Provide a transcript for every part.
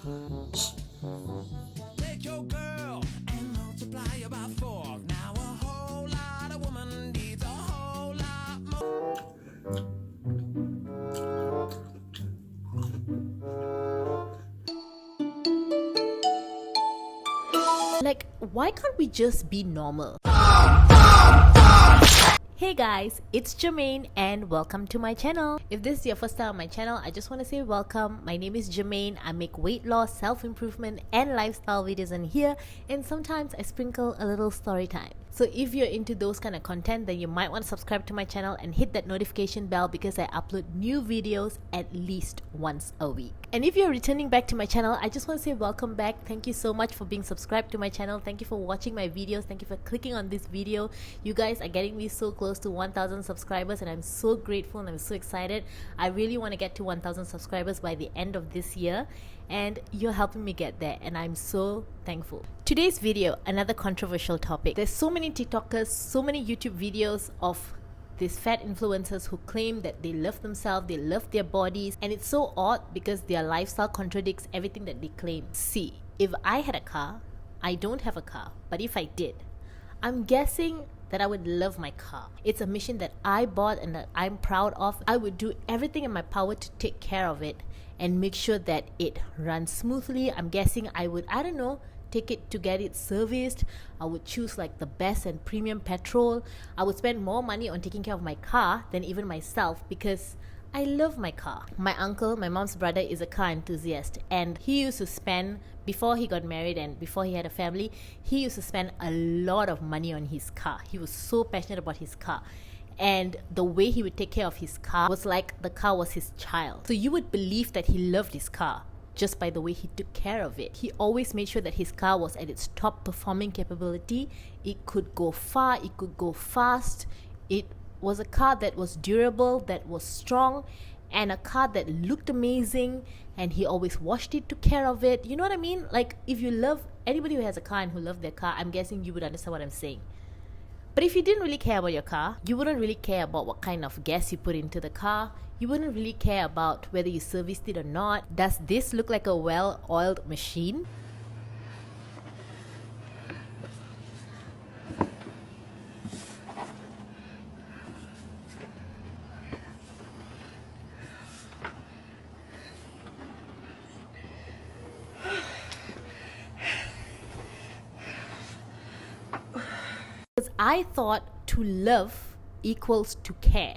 Take your girl and multiply her by 4. Now a whole lot of woman needs a whole lot more. Like, why can't we just be normal? Hey guys, it's Jermaine and welcome to my channel. If this is your first time on my channel, I just want to say welcome. My name is Jermaine. I make weight loss, self-improvement and lifestyle videos in here, and sometimes I sprinkle a little story time. So if you're into those kind of content, then you might want to subscribe to my channel and hit that notification bell because I upload new videos at least once a week. And if you're returning back to my channel, I just want to say welcome back. Thank you so much for being subscribed to my channel. Thank you for watching my videos. Thank you for clicking on this video. You guys are getting me so close to 1,000 subscribers and I'm so grateful and I'm so excited. I really want to get to 1,000 subscribers by the end of this year, and you're helping me get there and I'm so thankful. Today's video, another controversial topic. There's so many TikTokers, so many YouTube videos of these fat influencers who claim that they love themselves, they love their bodies, and it's so odd because their lifestyle contradicts everything that they claim. See, if I had a car, I don't have a car, but if I did, I'm guessing that I would love my car. It's a mission that I bought and that I'm proud of. I would do everything in my power to take care of it and make sure that it runs smoothly. I'm guessing I would, I don't know, take it to get it serviced. I would choose like the best and premium petrol. I would spend more money on taking care of my car than even myself because I love my car. My uncle, my mom's brother, is a car enthusiast, and he used to spend, before he got married and before he had a family, he used to spend a lot of money on his car. He was so passionate about his car. And the way he would take care of his car was like the car was his child. So you would believe that he loved his car just by the way he took care of it. He always made sure that his car was at its top performing capability. It could go far, it could go fast. It was a car that was durable, that was strong, and a car that looked amazing, and he always washed it, took care of it. You know what I mean? Like, if you love anybody who has a car and who love their car, I'm guessing you would understand what I'm saying. But if you didn't really care about your car, you wouldn't really care about what kind of gas you put into the car. You wouldn't really care about whether you serviced it or not. Does this look like a well-oiled machine? Because I thought to love equals to care.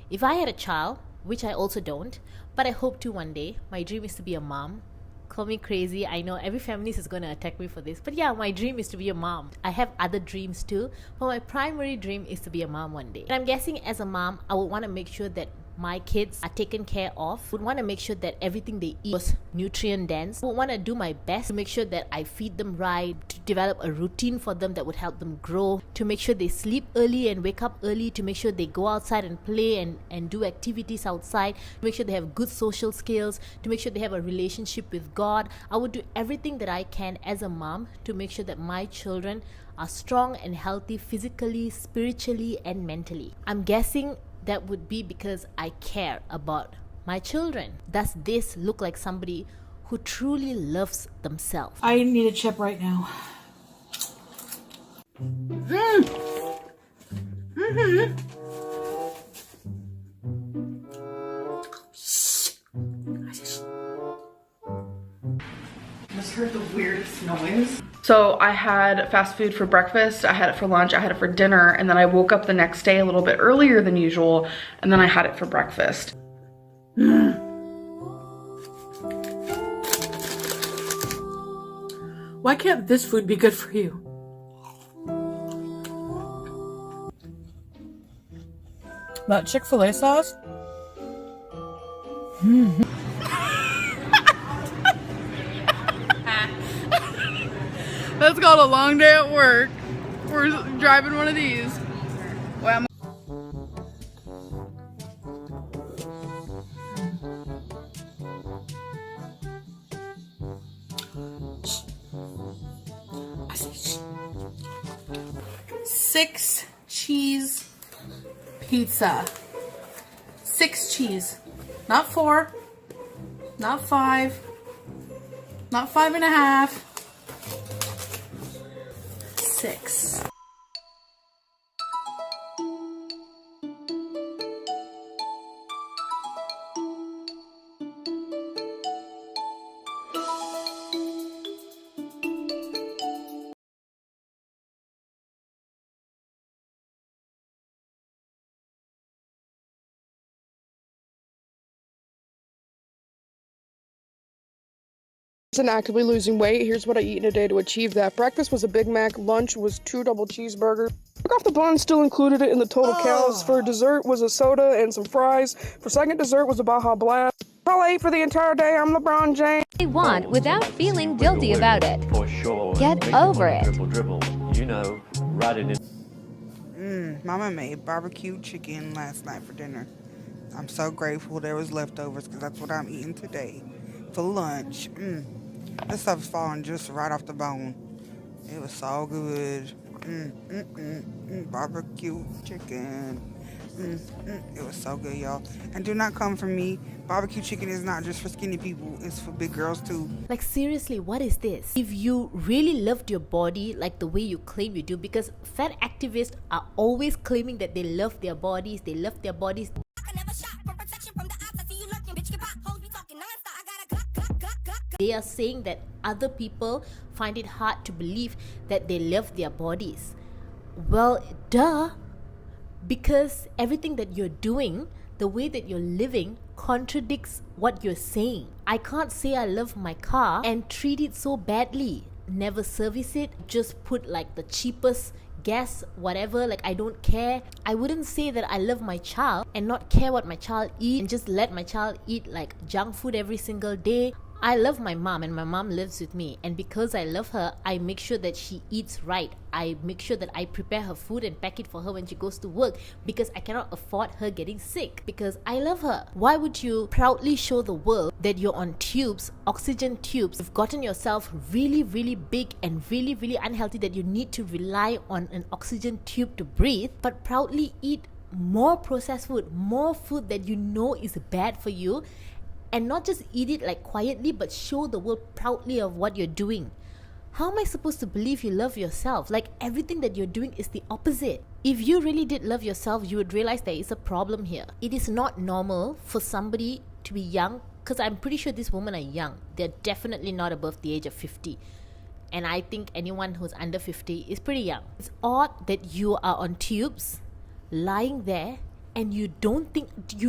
If I had a child, which I also don't, but I hope to one day, my dream is to be a mom. Call me crazy, I know every feminist is going to attack me for this, but yeah, my dream is to be a mom. I have other dreams too, but my primary dream is to be a mom one day. And I'm guessing as a mom, I would want to make sure that my kids are taken care of. Would want to make sure that everything they eat was nutrient dense. Would want to do my best to make sure that I feed them right, to develop a routine for them that would help them grow, to make sure they sleep early and wake up early, to make sure they go outside and play and do activities outside, to make sure they have good social skills, to make sure they have a relationship with God. I would do everything that I can as a mom to make sure that my children are strong and healthy physically, spiritually, and mentally. I'm guessing that would be because I care about my children. Does this look like somebody who truly loves themselves? I need a chip right now. Just heard the weirdest noise. So I had fast food for breakfast, I had it for lunch, I had it for dinner, and then I woke up the next day a little bit earlier than usual, and then I had it for breakfast. Why can't this food be good for you? That Chick-fil-A sauce? That's called a long day at work. We're driving one of these. Well, Six cheese pizza. 6 cheese. Not 4. Not 5. Not 5.5. 6. And actively losing weight. Here's what I eat in a day to achieve that. Breakfast was a Big Mac, lunch was 2 double cheeseburgers. Took off the bun, still included it in the total calories. For dessert was a soda and some fries. For second dessert was a Baja Blast. All I ate for the entire day. I'm LeBron James. They want without feeling guilty about it. For sure. Get over it. Dribble, you know, riding in. Mama made barbecue chicken last night for dinner. I'm so grateful there was leftovers because that's what I'm eating today for lunch. This stuff's falling just right off the bone. It was so good. Barbecue chicken. It was so good, y'all. And do not come for me. Barbecue chicken is not just for skinny people. It's for big girls too. Like seriously, what is this? If you really loved your body like the way you claim you do, because fat activists are always claiming that they love their bodies, They are saying that other people find it hard to believe that they love their bodies. Well, duh. Because everything that you're doing, the way that you're living, contradicts what you're saying. I can't say I love my car and treat it so badly. Never service it, just put like the cheapest gas, whatever, like I don't care. I wouldn't say that I love my child and not care what my child eats and just let my child eat like junk food every single day. I love my mom and my mom lives with me, and because I love her, I make sure that she eats right. I make sure that I prepare her food and pack it for her when she goes to work, because I cannot afford her getting sick, because I love her. Why would you proudly show the world that you're on tubes, oxygen tubes, you've gotten yourself really, really big and really, really unhealthy that you need to rely on an oxygen tube to breathe, but proudly eat more processed food, more food that you know is bad for you, and not just eat it like quietly, but show the world proudly of what you're doing? How am I supposed to believe you love yourself? Like everything that you're doing is the opposite. If you really did love yourself, you would realize there is a problem here. It is not normal for somebody to be young, because I'm pretty sure these women are young. They're definitely not above the age of 50. And I think anyone who's under 50 is pretty young. It's odd that you are on tubes, lying there, and you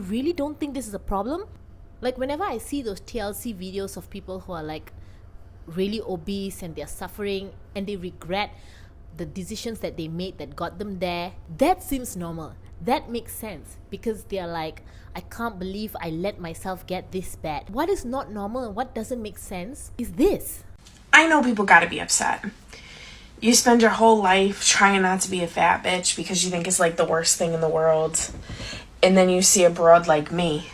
really don't think this is a problem? Like whenever I see those TLC videos of people who are like really obese and they're suffering and they regret the decisions that they made that got them there, that seems normal. That makes sense, because they're like, I can't believe I let myself get this bad. What is not normal and what doesn't make sense is this. I know people gotta be upset. You spend your whole life trying not to be a fat bitch because you think it's like the worst thing in the world. And then you see a broad like me,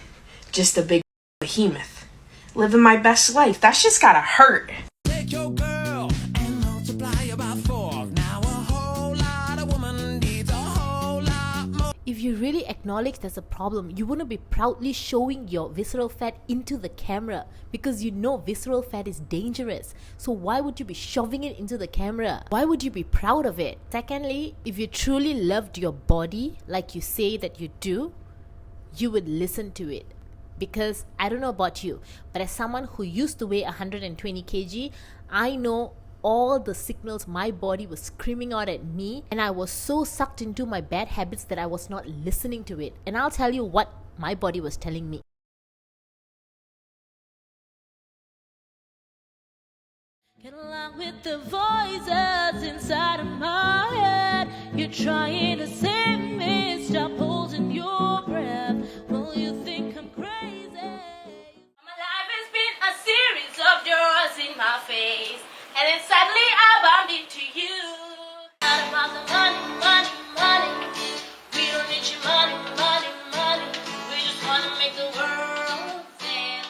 just a big behemoth, living my best life. That's just gotta hurt. Take your girl and multiply about 4. Now a whole lot of woman needs a whole lot more. If you really acknowledge there's a problem, you wouldn't be proudly showing your visceral fat into the camera, because you know visceral fat is dangerous. So why would you be shoving it into the camera? Why would you be proud of it? Secondly, if you truly loved your body like you say that you do, you would listen to it. Because I don't know about you, but as someone who used to weigh 120 kg, I know all the signals my body was screaming out at me, and I was so sucked into my bad habits that I was not listening to it. And I'll tell you what my body was telling me. Get along with the voices inside of my head. You're trying to save me, stop holding your breath. Well, you think I'm crazy. My life has been a series of yours in my face, and then suddenly I bumped into you. Not about the money, money, money. We don't need your money, money, money. We just wanna make the world dance.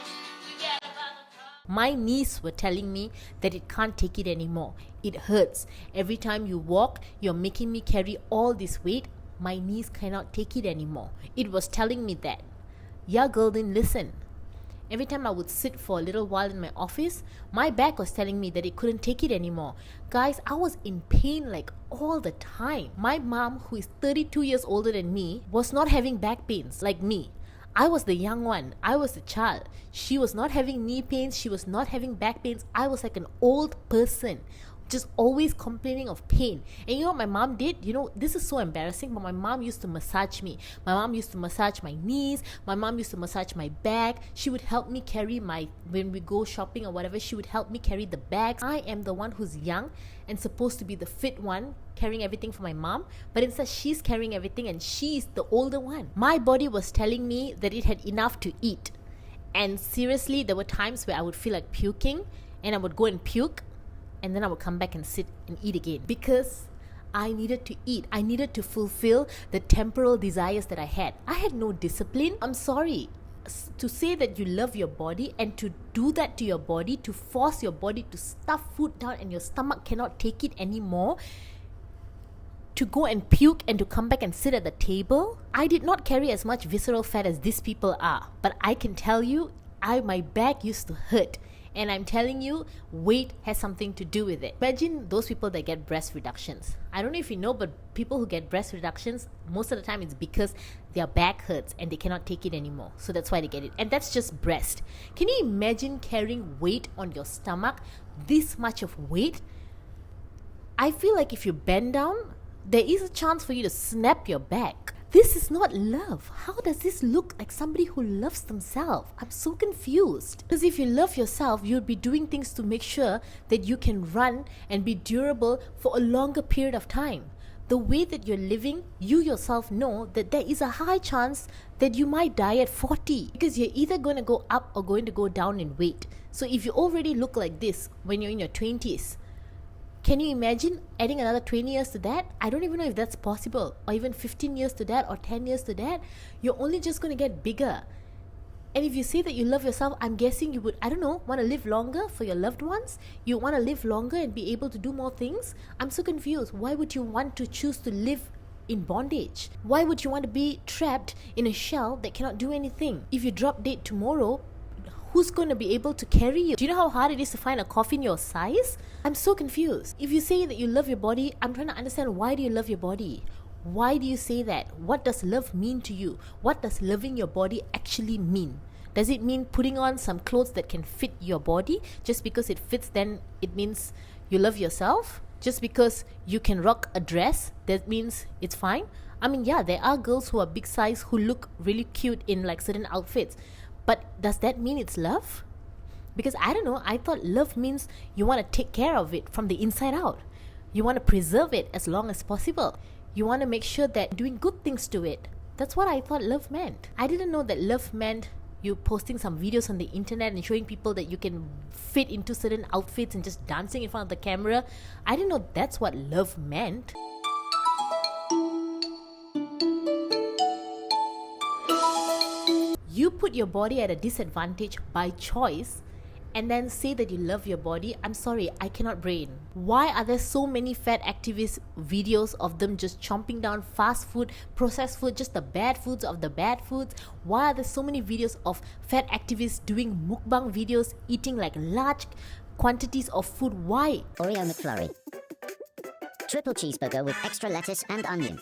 Forget about the problem. My knees were telling me that it can't take it anymore. It hurts. Every time you walk, you're making me carry all this weight. My knees cannot take it anymore. It was telling me that. Yeah, girl, then listen. Every time I would sit for a little while in my office, my back was telling me that it couldn't take it anymore. Guys, I was in pain like all the time. My mom, who is 32 years older than me, was not having back pains like me. I was the young one. I was the child. She was not having knee pains. She was not having back pains. I was like an old person, just always complaining of pain. And you know what my mom did? You know, this is so embarrassing, but my mom used to massage me. My mom used to massage my knees. My mom used to massage my back. She would help me carry when we go shopping or whatever, she would help me carry the bags. I am the one who's young and supposed to be the fit one, carrying everything for my mom, but instead she's carrying everything and she's the older one. My body was telling me that it had enough to eat. And seriously, there were times where I would feel like puking and I would go and puke, and then I would come back and sit and eat again because I needed to eat. I needed to fulfill the temporal desires that I had. I had no discipline. I'm sorry. To say that you love your body and to do that to your body, to force your body to stuff food down and your stomach cannot take it anymore, to go and puke and to come back and sit at the table. I did not carry as much visceral fat as these people are, but I can tell you, my back used to hurt. And I'm telling you, weight has something to do with it. Imagine those people that get breast reductions. I don't know if you know, but people who get breast reductions, most of the time it's because their back hurts and they cannot take it anymore. So that's why they get it. And that's just breast. Can you imagine carrying weight on your stomach? This much of weight? I feel like if you bend down, there is a chance for you to snap your back. This is not love. How does this look like somebody who loves themselves? I'm so confused. Because if you love yourself, you'd be doing things to make sure that you can run and be durable for a longer period of time. The way that you're living, you yourself know that there is a high chance that you might die at 40 because you're either going to go up or going to go down in weight. So if you already look like this when you're in your 20s, can you imagine adding another 20 years to that? I don't even know if that's possible. Or even 15 years to that or 10 years to that. You're only just going to get bigger. And if you say that you love yourself, I'm guessing you would, want to live longer for your loved ones? You want to live longer and be able to do more things? I'm so confused. Why would you want to choose to live in bondage? Why would you want to be trapped in a shell that cannot do anything? If you drop dead tomorrow, who's going to be able to carry you? Do you know how hard it is to find a coffin your size? I'm so confused. If you say that you love your body, I'm trying to understand, why do you love your body? Why do you say that? What does love mean to you? What does loving your body actually mean? Does it mean putting on some clothes that can fit your body? Just because it fits, then it means you love yourself? Just because you can rock a dress, that means it's fine? I mean, yeah, there are girls who are big size who look really cute in like certain outfits. But does that mean it's love? Because I don't know, I thought love means you want to take care of it from the inside out. You want to preserve it as long as possible. You want to make sure that you're doing good things to it. That's what I thought love meant. I didn't know that love meant you posting some videos on the internet and showing people that you can fit into certain outfits and just dancing in front of the camera. I didn't know that's what love meant. You put your body at a disadvantage by choice and then say that you love your body. I'm sorry, I cannot brain. Why are there so many fat activist videos of them just chomping down fast food, processed food, just the bad foods of the bad foods? Why are there so many videos of fat activists doing mukbang videos, eating like large quantities of food? Why? Oreo McFlurry. Triple cheeseburger with extra lettuce and onion.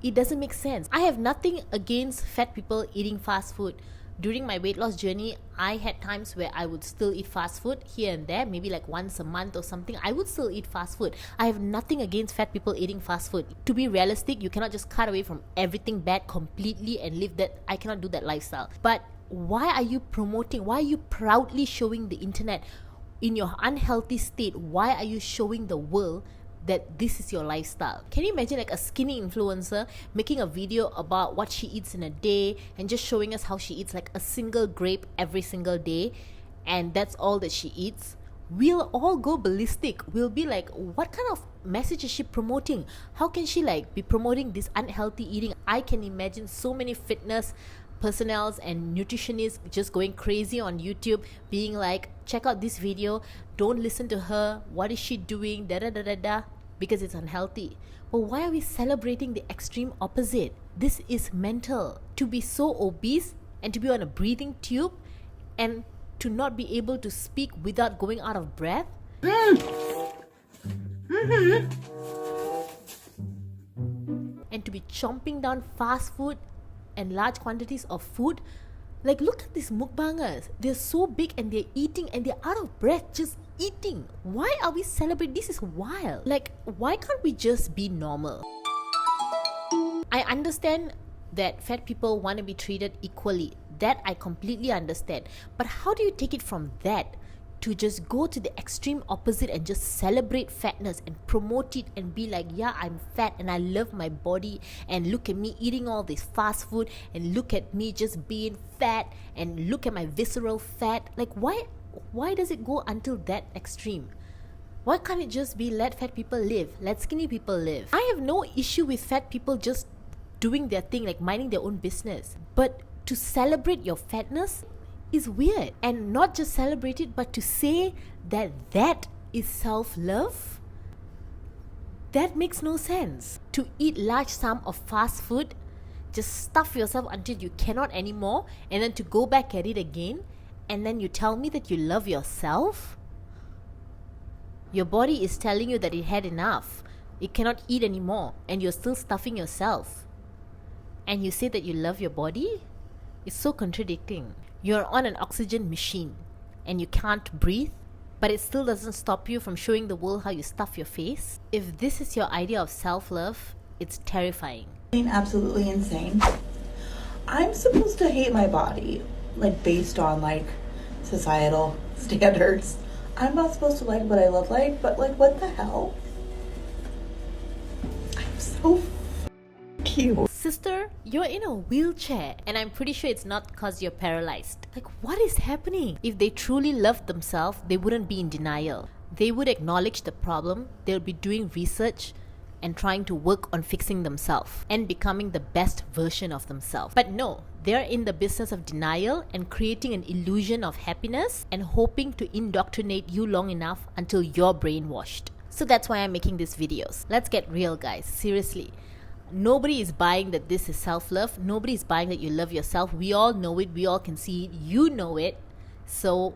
It doesn't make sense. I have nothing against fat people eating fast food, During my weight loss journey, I had times where I would still eat fast food here and there, maybe like once a month or something. I would still eat fast food. I have nothing against fat people eating fast food. To be realistic, you cannot just cut away from everything bad completely and live that. I cannot do that lifestyle. But why are you promoting, why are you proudly showing the internet in your unhealthy state? Why are you showing the world that this is your lifestyle? Can you imagine like a skinny influencer making a video about what she eats in a day and just showing us how she eats like a single grape every single day, and that's all that she eats? We'll all go ballistic. We'll be like, what kind of message is she promoting? How can she like be promoting this unhealthy eating? I can imagine so many fitness personnels and nutritionists just going crazy on YouTube, being like, check out this video, don't listen to her, what is she doing, da da da da da, because it's unhealthy. But why are we celebrating the extreme opposite? This is mental. To be so obese and to be on a breathing tube and to not be able to speak without going out of breath. And to be chomping down fast food and large quantities of food. Like, look at these mukbangers. They're so big and they're eating and they're out of breath just eating. Why are we celebrating? This is wild. Like, why can't we just be normal? I understand that fat people want to be treated equally. That I completely understand. But how do you take it from that to just go to the extreme opposite and just celebrate fatness and promote it and be like, yeah, I'm fat and I love my body and look at me eating all this fast food and look at me just being fat and look at my visceral fat? Like, why does it go until that extreme? Why can't it just be let fat people live, let skinny people live? I have no issue with fat people just doing their thing, like minding their own business. But to celebrate your fatness is weird. And not just celebrate it, but to say that that is self-love, that makes no sense. To eat large sum of fast food, just stuff yourself until you cannot anymore, and then to go back at it again, and then you tell me that you love yourself? Your body is telling you that it had enough, it cannot eat anymore, and you're still stuffing yourself. And you say that you love your body? It's so contradicting. You're on an oxygen machine and you can't breathe, but it still doesn't stop you from showing the world how you stuff your face. If this is your idea of self-love, it's terrifying. Absolutely insane. I'm supposed to hate my body, like based on like societal standards. I'm not supposed to like what I look like, but like what the hell? I'm so cute. Sister, you're in a wheelchair and I'm pretty sure it's not because you're paralyzed. Like, what is happening? If they truly loved themselves, they wouldn't be in denial. They would acknowledge the problem, they'll be doing research and trying to work on fixing themselves and becoming the best version of themselves. But no, they're in the business of denial and creating an illusion of happiness and hoping to indoctrinate you long enough until you're brainwashed. So that's why I'm making these videos. Let's get real, guys. Seriously. Nobody is buying that this is self-love. Nobody is buying that you love yourself. We all know it. We all can see it. You know it. So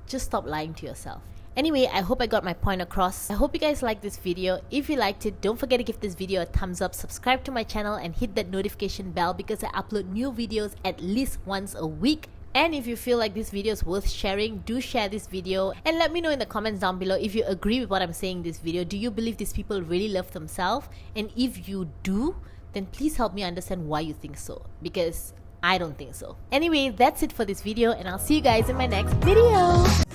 just stop lying to yourself. Anyway, I hope I got my point across. I hope you guys liked this video. If you liked it, don't forget to give this video a thumbs up, subscribe to my channel and hit that notification bell because I upload new videos at least once a week. And if you feel like this video is worth sharing, do share this video and let me know in the comments down below if you agree with what I'm saying in this video. Do you believe these people really love themselves? And if you do, then please help me understand why you think so, because I don't think so. Anyway, that's it for this video and I'll see you guys in my next video.